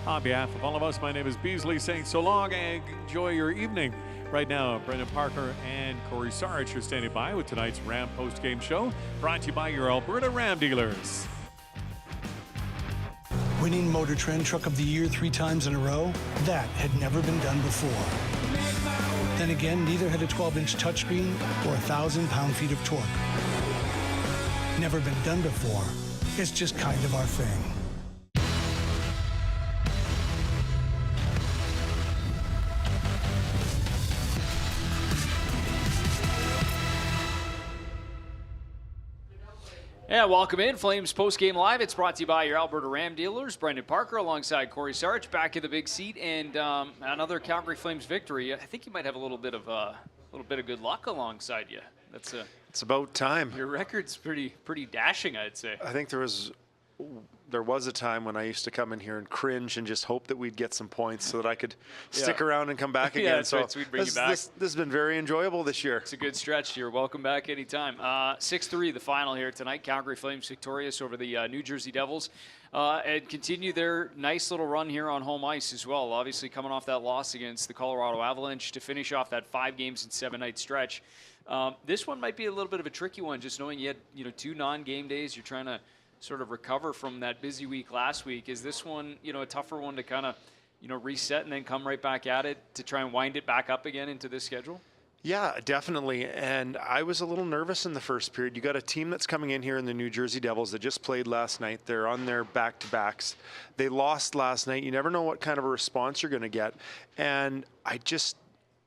On behalf of all of us, my name is Beasley saying so long and enjoy your evening. Right now, Brendan Parker and Cory Sarich are standing by with tonight's Ram post-game show, brought to you by your Alberta Ram dealers. Winning Motor Trend Truck of the Year 3 times in a row, that had never been done before. Then again, neither had a 12-inch touchscreen or 1,000 pound-feet of torque. Never been done before. It's just kind of our thing. Yeah, welcome in. Flames Postgame Live. It's brought to you by your Alberta Ram dealers. Brendan Parker alongside Cory Sarich back in the big seat, and another Calgary Flames victory. I think you might have a little bit of good luck alongside you. It's about time. Your record's pretty dashing, I'd say. I think there was a time when I used to come in here and cringe and just hope that we'd get some points so that I could stick around and come back again. Yeah, that's right. So we'd bring you back. This has been very enjoyable this year. It's a good stretch here. Welcome back anytime. 6-3 the final here tonight. Calgary Flames victorious over the New Jersey Devils and continue their nice little run here on home ice as well. Obviously coming off that loss against the Colorado Avalanche to finish off that 5 games and 7-night stretch. This one might be a little bit of a tricky one, just knowing you had 2 non-game days. You're trying to sort of recover from that busy week last week. Is this one, a tougher one to kind of, reset and then come right back at it to try and wind it back up again into this schedule? Yeah, definitely. And I was a little nervous in the first period. You got a team that's coming in here in the New Jersey Devils that just played last night. They're on their back-to-backs. They lost last night. You never know what kind of a response you're going to get. And I just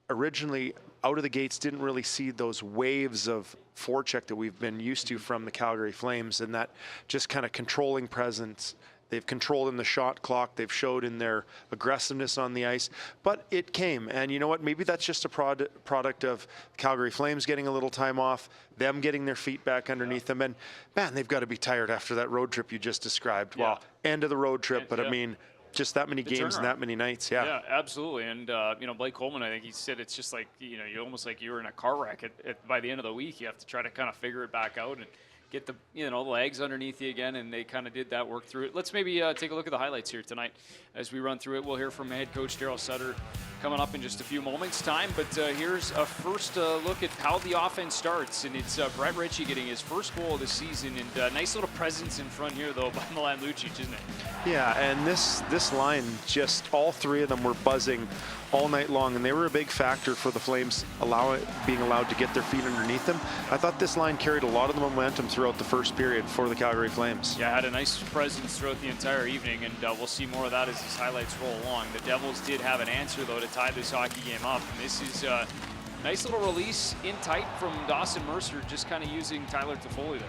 originally out of the gates didn't really see those waves of forecheck that we've been used to from the Calgary Flames, and that just kind of controlling presence. They've controlled in the shot clock. They've showed in their aggressiveness on the ice. But it came. And you know what? Maybe that's just a product of Calgary Flames getting a little time off, them getting their feet back underneath them. And, man, they've got to be tired after that road trip you just described. Yeah. Well, end of the road trip, but I mean, just that many games and that many nights. Yeah, absolutely. And Blake Coleman, I think he said it's just like you almost like you were in a car wreck. By the end of the week, you have to try to kind of figure it back out and get the legs underneath you again, and they kind of did that, work through it. Let's maybe take a look at the highlights here tonight as we run through it. We'll hear from head coach Daryl Sutter coming up in just a few moments' time, but here's a first look at how the offense starts, and it's Brett Ritchie getting his first goal of the season, and nice little presence in front here, though, by Milan Lucic, isn't it? Yeah, and this line, just all 3 of them were buzzing all night long, and they were a big factor for the Flames being allowed to get their feet underneath them. I thought this line carried a lot of the momentum throughout the first period for the Calgary Flames. Yeah, had a nice presence throughout the entire evening, and we'll see more of that as these highlights roll along. The Devils did have an answer, though, to tie this hockey game up, and this is a nice little release in tight from Dawson Mercer, just kind of using Tyler Toffoli there.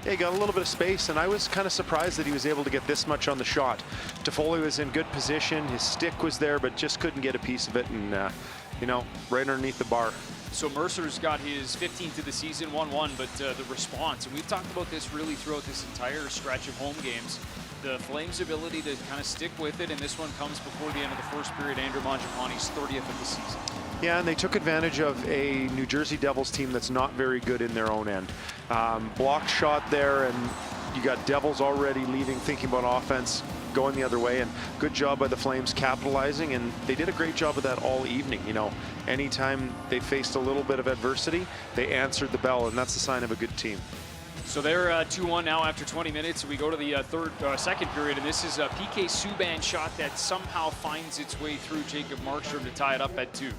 Yeah, he got a little bit of space, and I was kind of surprised that he was able to get this much on the shot. Toffoli was in good position. His stick was there, but just couldn't get a piece of it, and, right underneath the bar. So Mercer's got his 15th of the season, 1-1, but the response, and we've talked about this really throughout this entire stretch of home games, the Flames' ability to kind of stick with it, and this one comes before the end of the first period, Andrew Mangiapane's 30th of the season. Yeah, and they took advantage of a New Jersey Devils team that's not very good in their own end. Blocked shot there, and you got Devils already leaving, thinking about offense, going the other way, and good job by the Flames capitalizing, and they did a great job of that all evening. Anytime they faced a little bit of adversity, they answered the bell, and that's the sign of a good team. So they're 2-1 now after 20 minutes. We go to the second period, and this is a PK Subban shot that somehow finds its way through Jacob Markstrom to tie it up at 2.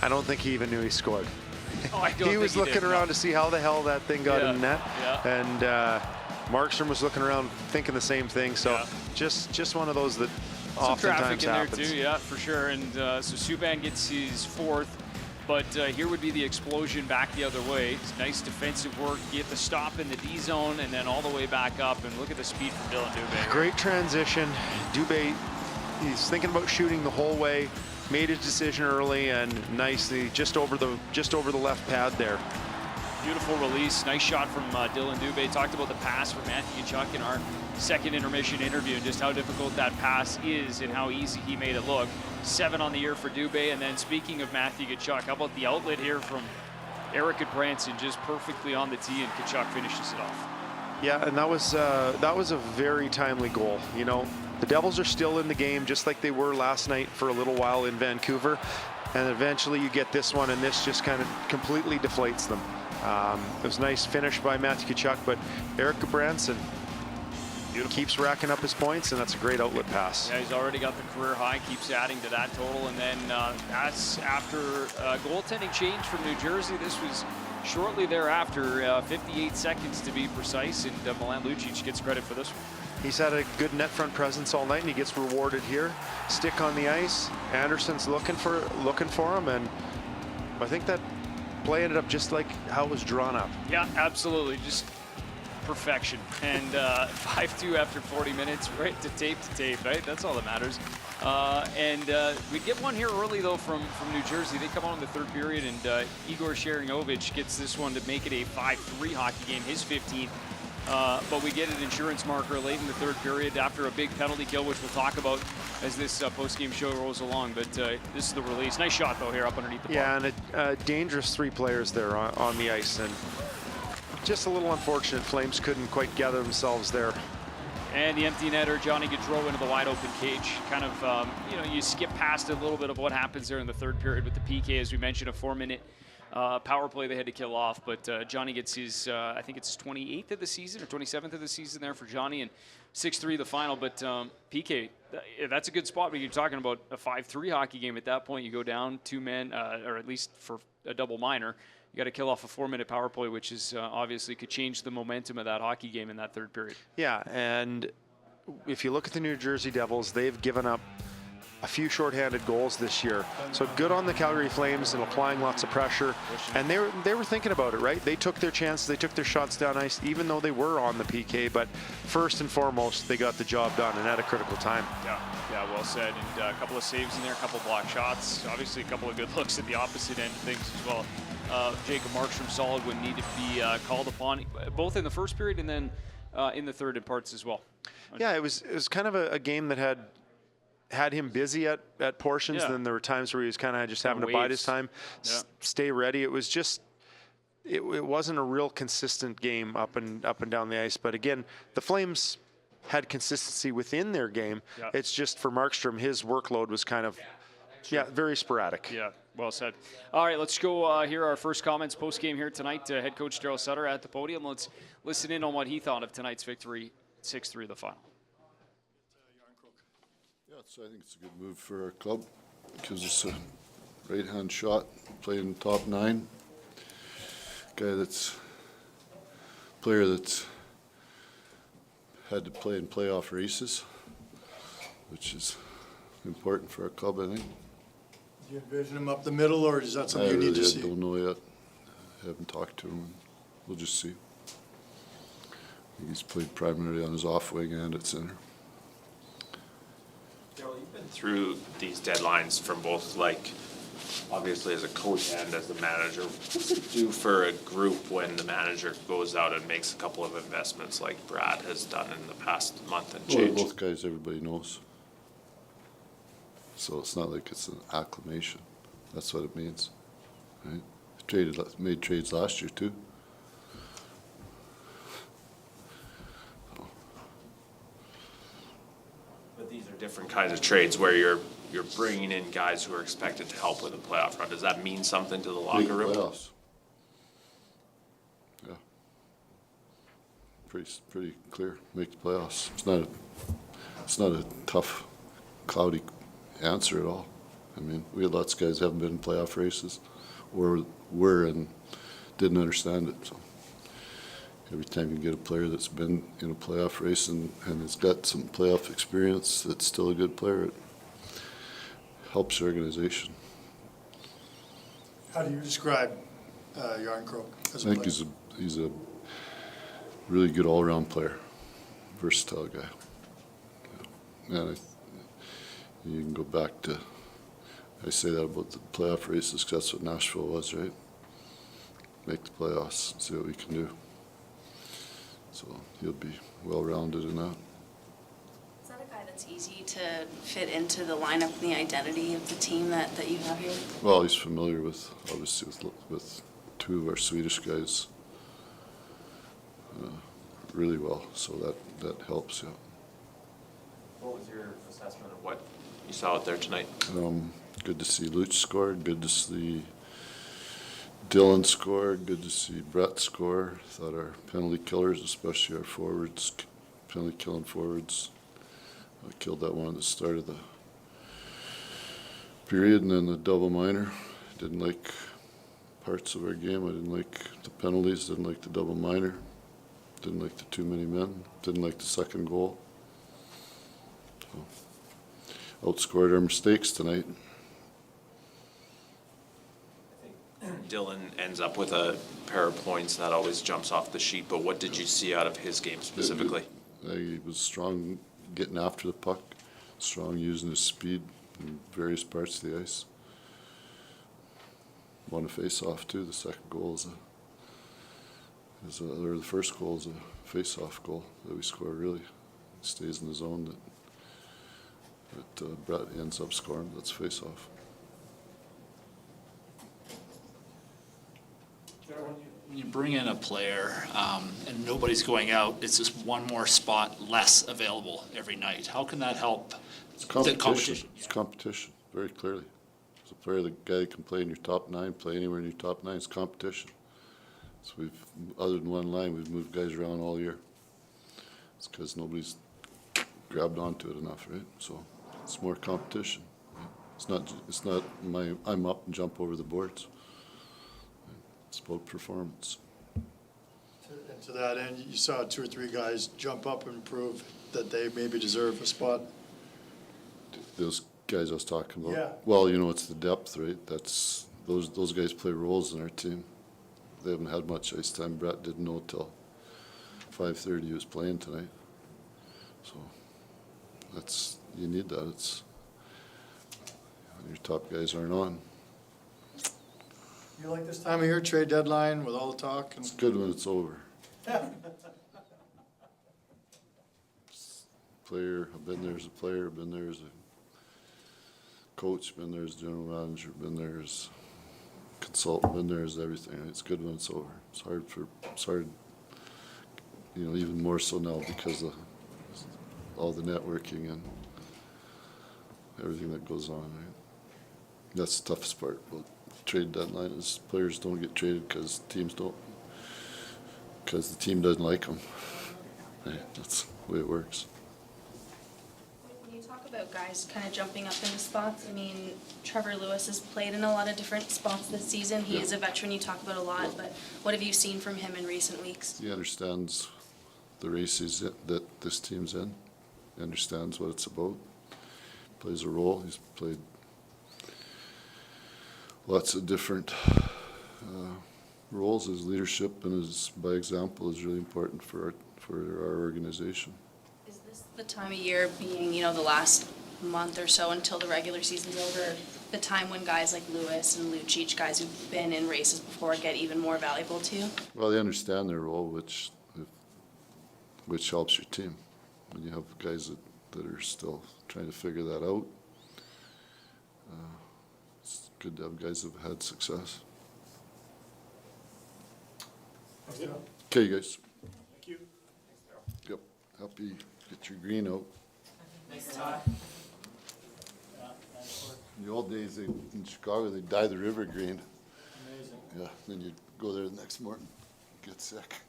I don't think he even knew he scored. Oh, he was looking around to see how the hell that thing got in net, and Markstrom was looking around thinking the same thing. So just one of those that oftentimes happens. There too, yeah, for sure. And so Subban gets his 4th. But here would be the explosion back the other way. It's nice defensive work. Get the stop in the D zone and then all the way back up. And look at the speed from Dylan Dubé. Great transition. Dubé, he's thinking about shooting the whole way. Made his decision early and nicely just over the left pad there. Beautiful release. Nice shot from Dylan Dubé. Talked about the pass from Matthew Tkachuk in our second intermission interview and just how difficult that pass is and how easy he made it look. 7 on the year for Dubé. And then speaking of Matthew Tkachuk, how about the outlet here from Eric Branson, just perfectly on the tee, and Tkachuk finishes it off. Yeah, and that was a very timely goal. The Devils are still in the game, just like they were last night for a little while in Vancouver. And eventually you get this one, and this just kind of completely deflates them. It was a nice finish by Matthew Tkachuk, but Eric Branson keeps racking up his points, and that's a great outlet pass. Yeah, he's already got the career high, keeps adding to that total. And then that's after goaltending change from New Jersey. This was shortly thereafter, 58 seconds to be precise, and Milan Lucic gets credit for this one. He's had a good net front presence all night, and he gets rewarded here. Stick on the ice. Anderson's looking for him, and I think that play ended up just like how it was drawn up. Yeah, absolutely, just perfection. And 5-2 after 40 minutes, right to tape, right? That's all that matters. We get one here early though from New Jersey. They come on in the third period, and Igor Sharangovich gets this one to make it a 5-3 hockey game, his 15th. But we get an insurance marker late in the third period after a big penalty kill, which we'll talk about as this post-game show rolls along. But this is the release. Nice shot, though, here up underneath the bar. Yeah, and a dangerous 3 players there on the ice. And just a little unfortunate. Flames couldn't quite gather themselves there. And the empty netter, Johnny Gaudreau into the wide-open cage. Kind of, you skip past a little bit of what happens there in the third period with the PK, as we mentioned, a 4-minute power play they had to kill off, but Johnny gets his, I think it's 28th of the season or 27th of the season there for Johnny, and 6-3 the final. But PK, that's a good spot. But you're talking about a 5-3 hockey game at that point. You go down 2 men, or at least for a double minor. You got to kill off a 4-minute power play, which is obviously could change the momentum of that hockey game in that third period. Yeah, and if you look at the New Jersey Devils, they've given up a few shorthanded goals this year. So good on the Calgary Flames and applying lots of pressure. And they were thinking about it, right? They took their chances, they took their shots down ice, even though they were on the PK. But first and foremost, they got the job done and at a critical time. Yeah, well said. And a couple of saves in there, a couple of block shots. Obviously, a couple of good looks at the opposite end of things as well. Jacob Markstrom solid when needed to be called upon, both in the first period and then in the third in parts as well. Yeah, it was kind of a game that had him busy at portions. Then there were times where he was kind of just having to bide his time, stay ready. It was just, it wasn't a real consistent game up and down the ice. But again, the Flames had consistency within their game. It's just for Markstrom, his workload was kind of, very sporadic. Yeah, well said. All right, let's go hear our first comments post-game here tonight. Head coach Daryl Sutter at the podium. Let's listen in on what he thought of tonight's victory, 6-3 the final. So I think it's a good move for our club. Gives us a right-hand shot, playing top 9. Player that's had to play in playoff races, which is important for our club, I think. Do you envision him up the middle, or is that something you need to see? I don't know yet. I haven't talked to him. We'll just see. He's played primarily on his off wing and at center. You've been through these deadlines from both, like, obviously as a coach and as the manager. What's it do for a group when the manager goes out and makes a couple of investments like Brad has done in the past month and change? Well, both guys everybody knows. So it's not like it's an acclamation. That's what it means, right? Made trades last year too. But these are different kinds of trades where you're bringing in guys who are expected to help with a playoff run. Does that mean something to the locker room? Playoffs. Yeah. Pretty clear. Make the playoffs. It's not a tough, cloudy answer at all. I mean, we had lots of guys who haven't been in playoff races or were and didn't understand it. So every time you get a player that's been in a playoff race and has got some playoff experience that's still a good player, it helps the organization. How do you describe Järnkrok as a I think player? he's a really good all-around player, versatile guy. Yeah. And you can go back to, I say that about the playoff races because that's what Nashville was, right? Make the playoffs, see what we can do. So he'll be well-rounded in that. Is that a guy that's easy to fit into the lineup and the identity of the team that you have here? Well, he's familiar with, obviously, with two of our Swedish guys really well, so that helps, yeah. What What was your assessment of what you saw out there tonight? Good to see Luch score. Good to see Dylan score. Good to see Brett score. Thought our penalty killers, especially our forwards, penalty killing forwards, killed that one at the start of the period, and then the double minor. Didn't like parts of our game. I didn't like the penalties. Didn't like the double minor. Didn't like the too many men. Didn't like the second goal. So, outscored our mistakes tonight. Dylan ends up with a pair of points that always jumps off the sheet, but what did you see out of his game specifically? He was strong getting after the puck, strong using his speed in various parts of the ice. Won a face-off too. The second goal or the first goal is a face-off goal that we score. Really, stays in the zone that Brett ends up scoring. That's face-off. When you bring in a player and nobody's going out, it's just one more spot less available every night. How can that help? It's competition. It's competition, very clearly. As a player, the guy that can play in your top nine, play anywhere in your top nine, it's competition. So other than one line, we've moved guys around all year. It's because nobody's grabbed onto it enough, right? So it's more competition. Right? It's not I'm up and jump over the boards. It's about performance. And to that end, you saw 2 or 3 guys jump up and prove that they maybe deserve a spot. Those guys I was talking about. Yeah. Well, it's the depth, right? That's those guys play roles in our team. They haven't had much ice time. Brett didn't know till 5:30 he was playing tonight. So you need that. It's your top guys aren't on. You like this time of year, trade deadline with all the talk? It's good when it's over. Player, I've been there as a player, been there as a coach, been there as general manager, been there as consultant, been there as everything. It's good when it's over. It's hard, even more so now because of all the networking and everything that goes on, right? That's the toughest part about trade deadline is players don't get traded because the team doesn't like them. Right? That's the way it works. When you talk about guys kind of jumping up into spots, I mean, Trevor Lewis has played in a lot of different spots this season. He is a veteran you talk about a lot, but what have you seen from him in recent weeks? He understands the races that this team's in. He understands what it's about. Plays a role. He's played lots of different roles. His leadership and his by example is really important for our organization. Is this the time of year, being the last month or so until the regular season's over, the time when guys like Lewis and Lucic, guys who've been in races before, get even more valuable to you? Well, they understand their role, which helps your team. When you have guys that are still trying to figure that out, it's good to have guys who've had success. Okay, guys. Thank you. Yep. Help you get your green out. In the old days, in Chicago, they dye the river green. Amazing. Yeah, then you go there the next morning, get sick.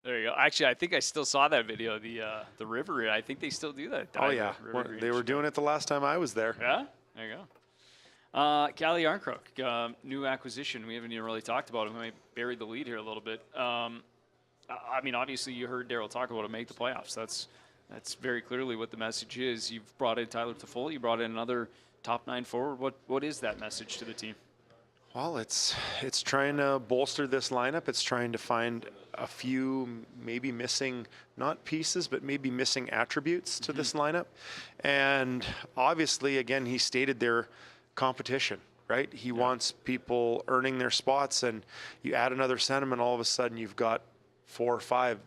There you go. Actually, I think I still saw that video. The river. I think they still do that. Oh yeah, they were doing it the last time I was there. Yeah, there you go. Callie Arncrook, new acquisition. We haven't even really talked about him. We might bury the lead here a little bit. I mean, obviously, you heard Daryl talk about it, make the playoffs. That's very clearly what the message is. You've brought in Tyler Toffoli. You brought in another top 9 forward. What is that message to the team? Well, it's trying to bolster this lineup. It's trying to find a few maybe missing, not pieces, but maybe missing attributes to this lineup. And obviously, again, he stated their competition, right? He wants people earning their spots, and you add another centerman, all of a sudden you've got 4 or 5.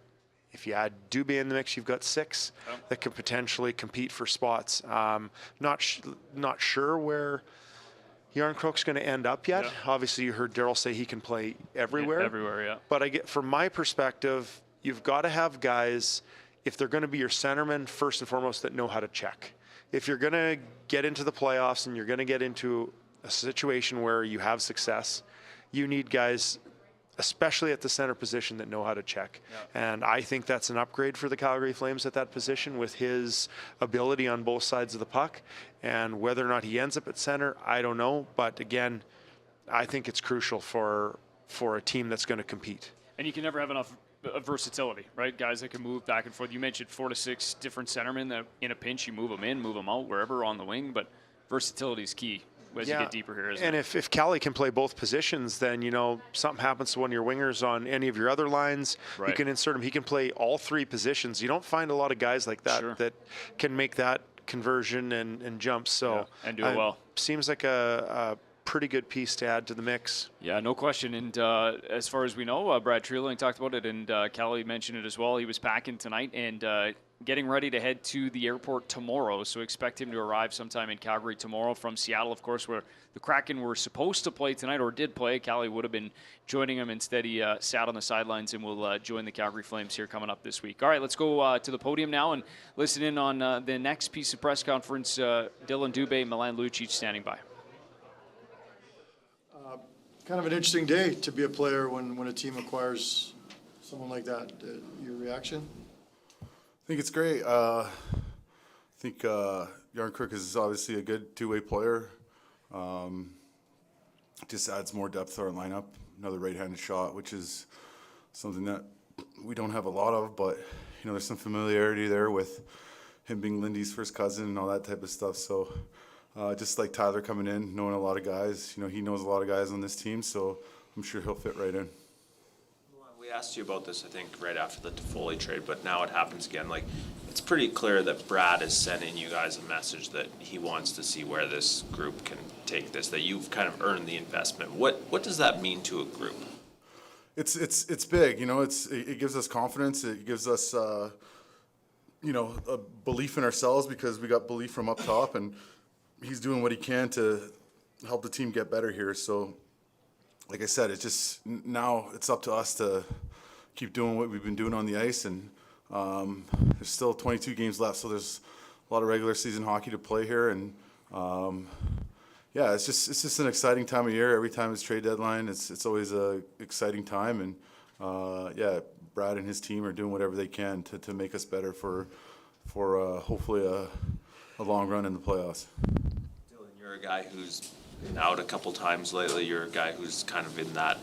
If you add Dubé in the mix, you've got 6 that could potentially compete for spots. Not sure where Yarncrook's going to end up yet. Yeah. Obviously, you heard Daryl say he can play everywhere. Everywhere, yeah. But from my perspective, you've got to have guys, if they're going to be your centermen, first and foremost, that know how to check. If you're going to get into the playoffs and you're going to get into a situation where you have success, you need guys, especially at the center position, that know how to check. Yeah. And I think that's an upgrade for the Calgary Flames at that position with his ability on both sides of the puck. And whether or not he ends up at center, I don't know. But again, I think it's crucial for a team that's going to compete. And you can never have enough versatility, right? Guys that can move back and forth. You mentioned 4 to 6 different centermen that in a pinch you move them in, move them out, wherever on the wing. But versatility is key as you get deeper here. Isn't and it? if Callie can play both positions, then, you know, something happens to one of your wingers on any of your other lines, right. You can insert him. He can play all 3 positions. You don't find a lot of guys like that that can make that conversion and jumps. So and do it well. Seems like a pretty good piece to add to the mix. Yeah, no question. And as far as we know, Brad Treeling talked about it, and Callie mentioned it as well. He was packing tonight and getting ready to head to the airport tomorrow. So expect him to arrive sometime in Calgary tomorrow from Seattle, of course, where the Kraken were supposed to play tonight or did play. Callie would have been joining him. Instead, he sat on the sidelines and will join the Calgary Flames here coming up this week. All right, let's go to the podium now and listen in on the next piece of press conference. Dylan Dubé, Milan Lucic standing by. Kind of an interesting day to be a player when a team acquires someone like that. Your reaction? I think it's great. I think Järnkrok is obviously a good two-way player. Just adds more depth to our lineup. Another right-handed shot, which is something that we don't have a lot of, but you know, there's some familiarity there with him being Lindy's first cousin and all that type of stuff. So just like Tyler coming in, knowing a lot of guys, you know, he knows a lot of guys on this team, so I'm sure he'll fit right in. We asked you about this, I think, right after the Toffoli trade, but now it happens again. Like, it's pretty clear that Brad is sending you guys a message that he wants to see where this group can take this, that you've kind of earned the investment. What does that mean to a group? It's big, you know. It gives us confidence. It gives us, you know, a belief in ourselves because we got belief from up top, and he's doing what he can to help the team get better here. So, like I said, it's just now it's up to us to keep doing what we've been doing on the ice, and there's still 22 games left, so there's a lot of regular season hockey to play here, and yeah, it's just an exciting time of year. Every time it's trade deadline, it's always a exciting time, and yeah, Brad and his team are doing whatever they can to make us better for hopefully a long run in the playoffs. Dylan, you're a guy who's been out a couple times lately. You're a guy who's kind of in that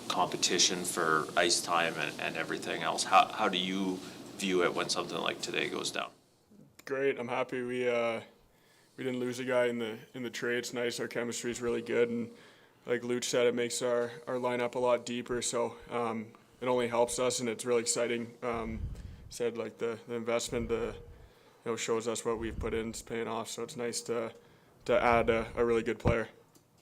competition for ice time and everything else. How do you view it when something like today goes down? Great. I'm happy we didn't lose a guy in the trade. It's nice. Our chemistry is really good, and like Luch said, it makes our lineup a lot deeper. So it only helps us, and it's really exciting. Said like the investment, shows us what we've put in is paying off. So it's nice to add a really good player.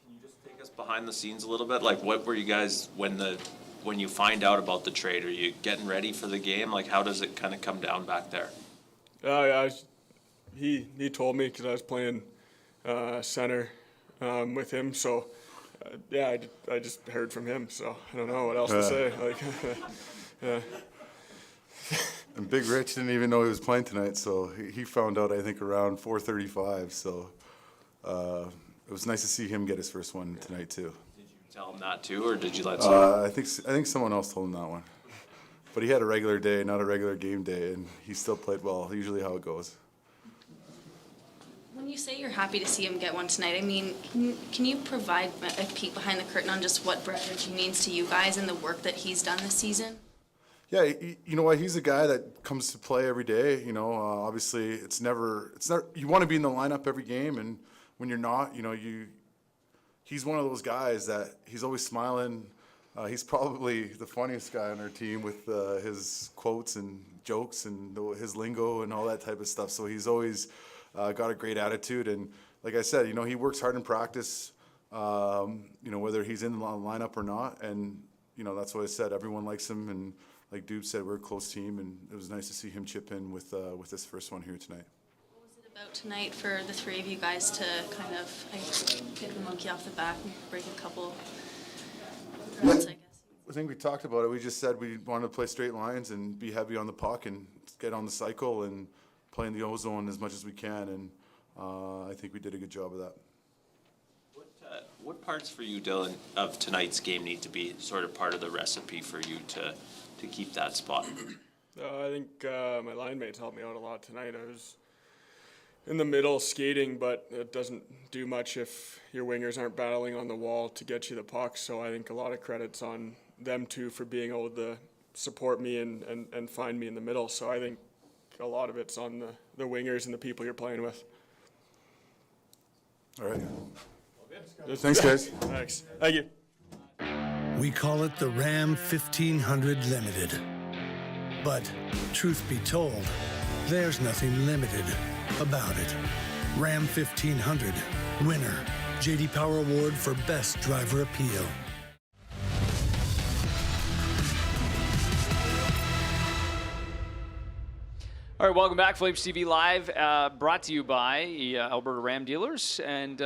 Can you just take us behind the scenes a little bit? Like, what were you guys when you find out about the trade? Are you getting ready for the game? Like, how does it kind of come down back there? Yeah, he told me because I was playing center with him. So yeah, I just heard from him. So I don't know what else to say. Like, yeah. And Big Rich didn't even know he was playing tonight, so he found out, I think, around 4:35. So it was nice to see him get his first one tonight too. Did you tell him that too, or did you let I think someone else told him that one. But he had a regular day, not a regular game day, and he still played well. Usually how it goes. When you say you're happy to see him get one tonight, I mean, can you provide a peek behind the curtain on just what Brett Ritchie means to you guys and the work that he's done this season? Yeah, you know what? He's a guy that comes to play every day. You know, obviously, it's not. You want to be in the lineup every game, and when you're not, you know, he's one of those guys that he's always smiling. He's probably the funniest guy on our team with his quotes and jokes and his lingo and all that type of stuff. So he's always got a great attitude, and like I said, you know, he works hard in practice. You know, whether he's in the lineup or not, and you know, that's what I said. Everyone likes him, and like Dube said, we're a close team, and it was nice to see him chip in with this first one here tonight. What was it about tonight for the three of you guys to kind of get the monkey off the back and break a couple runs, I guess? I think we talked about it. We just said we wanted to play straight lines and be heavy on the puck and get on the cycle and play in the O-zone as much as we can. And I think we did a good job of that. What parts for you, Dylan, of tonight's game need to be sort of part of the recipe for you to keep that spot? I think my line mates helped me out a lot tonight. I was in the middle skating, but it doesn't do much if your wingers aren't battling on the wall to get you the puck. So I think a lot of credit's on them too for being able to support me and find me in the middle. So I think a lot of it's on the wingers and the people you're playing with. All right. Thanks, guys. Thanks. Thank you. We call it the Ram 1500 Limited. But truth be told, there's nothing limited about it. Ram 1500, winner, J.D. Power Award for Best Driver Appeal. All right, welcome back. Flames TV Live, brought to you by Alberta Ram Dealers and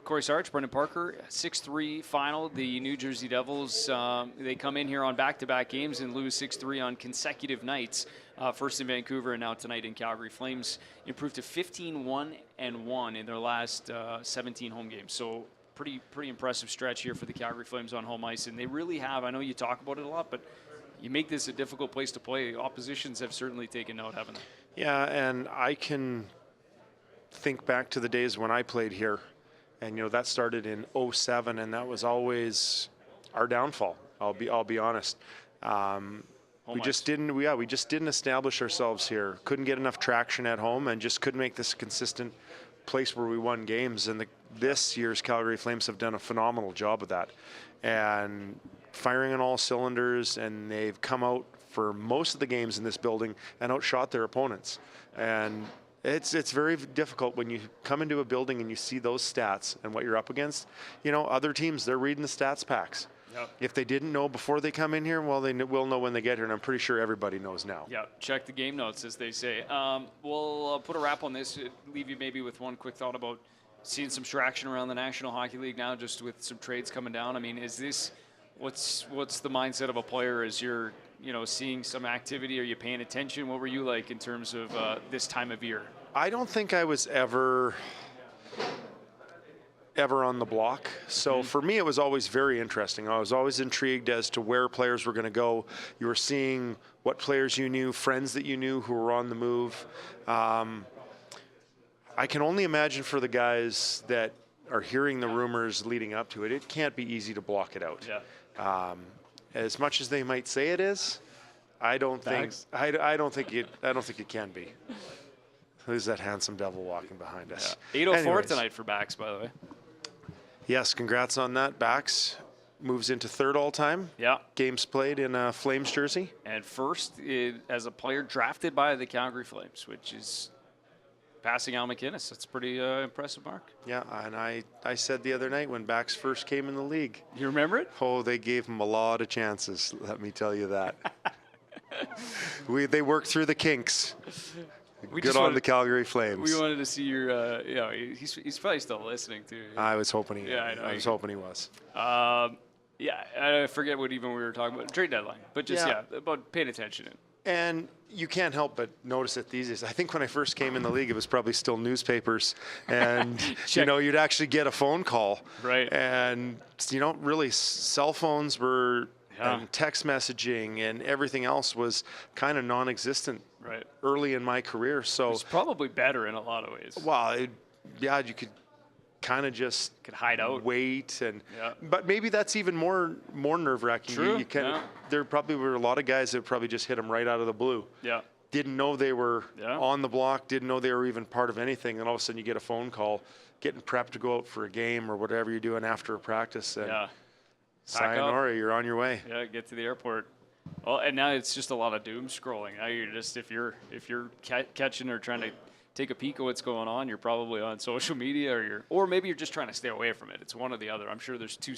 Cory Sarich, Brendan Parker, 6-3 final. The New Jersey Devils, they come in here on back-to-back games and lose 6-3 on consecutive nights. First in Vancouver and now tonight in Calgary. Flames improved to 15-1-1 in their last 17 home games. So pretty impressive stretch here for the Calgary Flames on home ice. And they really have, I know you talk about it a lot, but you make this a difficult place to play. Oppositions have certainly taken note, haven't they? Yeah, and I can think back to the days when I played here. And, you know, that started in 07, and that was always our downfall. I'll be honest. We just didn't establish ourselves here. Couldn't get enough traction at home, and just couldn't make this a consistent place where we won games. And this year's Calgary Flames have done a phenomenal job of that, and firing on all cylinders. And they've come out for most of the games in this building and outshot their opponents. And it's very difficult when you come into a building and you see those stats and what you're up against. You know, other teams, they're reading the stats packs. Yep. If they didn't know before they come in here, well, they will know when they get here, and I'm pretty sure everybody knows now. Yeah, check the game notes, as they say. We'll put a wrap on this, leave you maybe with one quick thought about seeing some traction around the National Hockey League now, just with some trades coming down. I mean, is this, what's the mindset of a player as you're, you know, seeing some activity? Are you paying attention? What were you like in terms of this time of year? I don't think I was ever on the block. So for me, it was always very interesting. I was always intrigued as to where players were going to go. You were seeing what players you knew, friends that you knew who were on the move. I can only imagine for the guys that are hearing the rumors leading up to it, it can't be easy to block it out. Yeah. As much as they might say it is, I don't think it can be. Who's that handsome devil walking behind us? Yeah. 8:04 tonight for Bax, by the way. Yes, congrats on that. Bax moves into third all-time. Yeah. Games played in a Flames jersey. And first as a player drafted by the Calgary Flames, which is passing Al McInnes. That's a pretty impressive mark. Yeah, and I said the other night when Bax first came in the league. You remember it? Oh, they gave him a lot of chances, let me tell you that. They worked through the kinks. Good on the Calgary Flames. We wanted to see your, you know, he's probably still listening too. I was hoping he. Yeah, I know. I was hoping he was. Yeah, I forget what even we were talking about. Trade deadline, but just about paying attention. And you can't help but notice it these days. I think when I first came in the league, it was probably still newspapers, and you know, you'd actually get a phone call. Right. And you know, really, cell phones were. And text messaging and everything else was kind of non-existent early in my career. So it's probably better in a lot of ways. Well, you could kind of just hide out, wait, and but maybe that's even more nerve-wracking. True. There probably were a lot of guys that probably just hit them right out of the blue. Yeah. Didn't know they were on the block. Didn't know they were even part of anything. And all of a sudden, you get a phone call, getting prepped to go out for a game or whatever you're doing after a practice. And sayonara, you're on your way. Yeah, get to the airport. Well, and now it's just a lot of doom scrolling. Now you're just if you're catching or trying to take a peek at what's going on, you're probably on social media or maybe you're just trying to stay away from it. It's one or the other. I'm sure there's two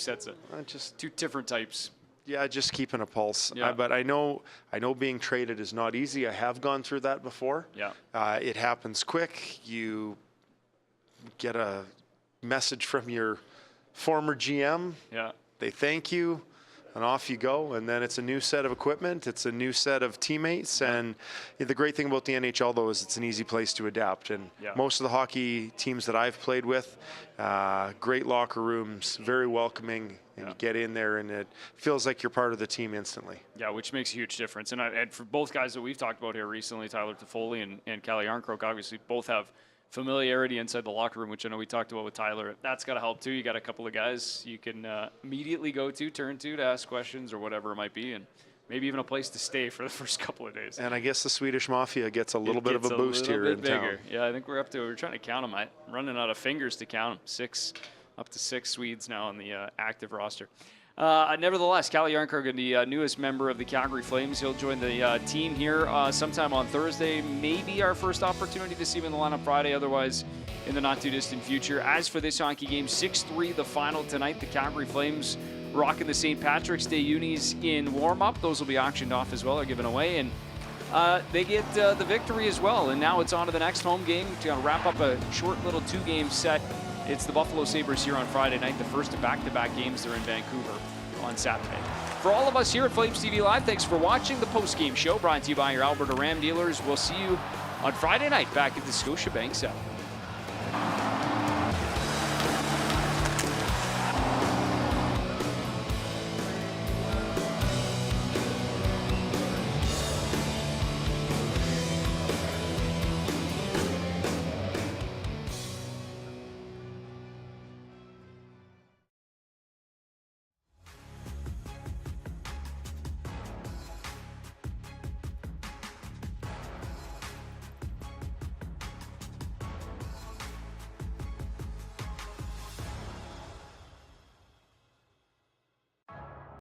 different types. Yeah, just keeping a pulse. Yeah. But I know being traded is not easy. I have gone through that before. Yeah. It happens quick. You get a message from your former GM. Yeah. They thank you. and off you go. And then it's a new set of equipment. It's a new set of teammates. And the great thing about the NHL, though, is it's an easy place to adapt. And most of the hockey teams that I've played with, great locker rooms, very welcoming. And you get in there, and it feels like you're part of the team instantly. Yeah, which makes a huge difference. And for both guys that we've talked about here recently, Tyler Toffoli and Calle Yarncroke, obviously both have familiarity inside the locker room, which I know we talked about with Tyler. That's got to help too. You got a couple of guys you can immediately turn to ask questions or whatever it might be, and maybe even a place to stay for the first couple of days. And I guess the Swedish Mafia gets a little bit of a boost here in town. Yeah, I think we're trying to count them. I'm running out of fingers to count them. Up to 6 Swedes now on the active roster. Nevertheless, Calle Yarncroke, the newest member of the Calgary Flames, he'll join the team here sometime on Thursday. Maybe our first opportunity to see him in the lineup Friday, otherwise in the not-too-distant future. As for this hockey game, 6-3 the final tonight. The Calgary Flames rocking the St. Patrick's Day unis in warm-up. Those will be auctioned off as well, or given away. And they get the victory as well. And now it's on to the next home game to wrap up a short little 2-game set. It's the Buffalo Sabres here on Friday night, the first of back-to-back games. They're in Vancouver on Saturday. For all of us here at Flames TV Live, thanks for watching the post-game show brought to you by your Alberta Ram dealers. We'll see you on Friday night back at the Scotiabank Center.